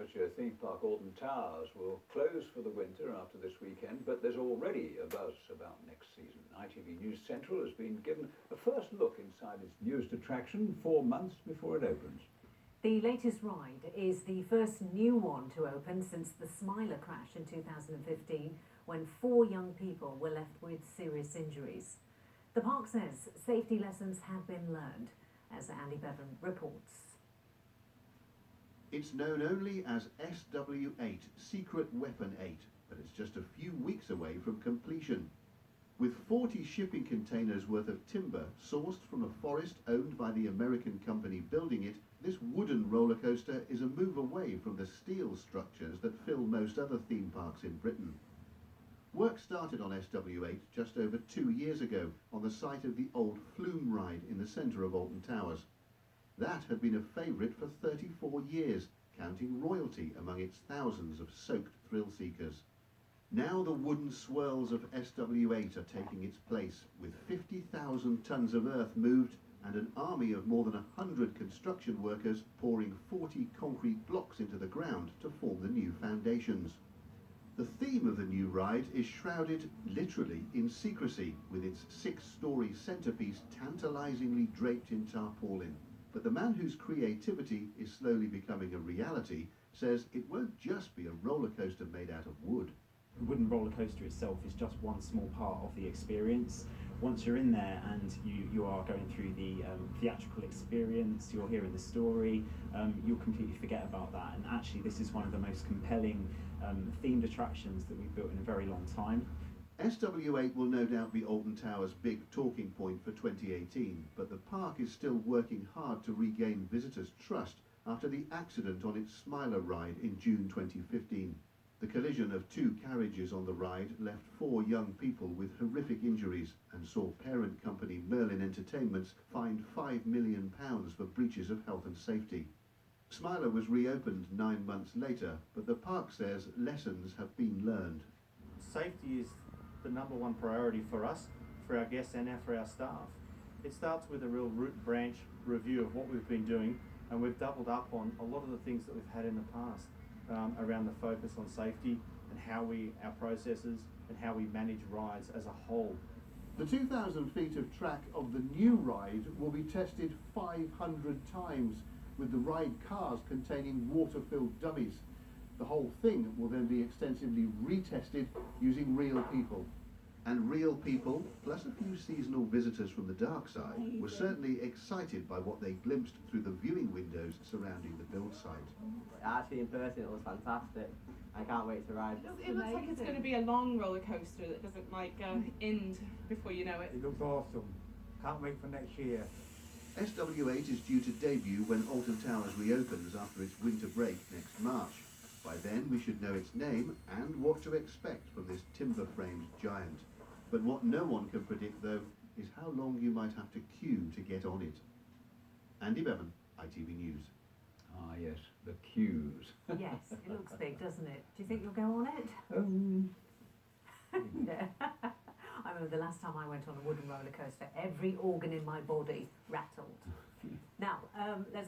Staffordshire theme park Alton Towers will close for the winter after this weekend, but there's already a buzz about next season. ITV News Central has been given a first look inside its newest attraction 4 months before it opens. The latest ride is the first new one to open since the Smiler crash in 2015, when 4 young people were left with serious injuries. The park says safety lessons have been learned, as Andy Bevan reports. It's known only as SW8, Secret Weapon 8, but it's just a few weeks away from completion. With 40 shipping containers worth of timber sourced from a forest owned by the American company building it, this wooden roller coaster is a move away from the steel structures that fill most other theme parks in Britain. Work started on SW8 just over 2 years ago on the site of the old Flume ride in the centre of Alton Towers. That had been a favourite for 34 years, counting royalty among its thousands of soaked thrill seekers. Now the wooden swirls of SW8 are taking its place, with 50,000 tonnes of earth moved and an army of more than 100 construction workers pouring 40 concrete blocks into the ground to form the new foundations. The theme of the new ride is shrouded literally in secrecy, with its 6-storey centrepiece tantalisingly draped in tarpaulin. But the man whose creativity is slowly becoming a reality says it won't just be a roller coaster made out of wood. The wooden roller coaster itself is just one small part of the experience. Once you're in there and you are going through the theatrical experience, you're hearing the story, you'll completely forget about that. And actually this is one of the most compelling themed attractions that we've built in a very long time. SW8 will no doubt be Alton Towers' big talking point for 2018, but the park is still working hard to regain visitors' trust after the accident on its Smiler ride in June 2015. The collision of 2 carriages on the ride left 4 young people with horrific injuries and saw parent company Merlin Entertainments fined £5 million for breaches of health and safety. Smiler was reopened 9 months later, but the park says lessons have been learned. Safety is the #1 priority for us, for our guests and for our staff. It starts with a real root branch review of what we've been doing, and we've doubled up on a lot of the things that we've had in the past around the focus on safety and our processes and how we manage rides as a whole. The 2,000 feet of track of the new ride will be tested 500 times, with the ride cars containing water-filled dummies. The whole thing will then be extensively retested using real people. And real people, plus a few seasonal visitors from the dark side, were certainly excited by what they glimpsed through the viewing windows surrounding the build site. Actually, in person, it was fantastic. I can't wait to ride. It looks like it's going to be a long roller coaster that doesn't end before you know it. It looks awesome. Can't wait for next year. SW8 is due to debut when Alton Towers reopens after its winter break next March. By then we should know its name and what to expect from this timber-framed giant. But what no one can predict, though, is how long you might have to queue to get on it. Andy Bevan, ITV News. Ah yes, the queues. Yes, it looks big, doesn't it? Do you think you'll go on it? Yeah. I remember the last time I went on a wooden roller coaster, every organ in my body rattled. Now, let's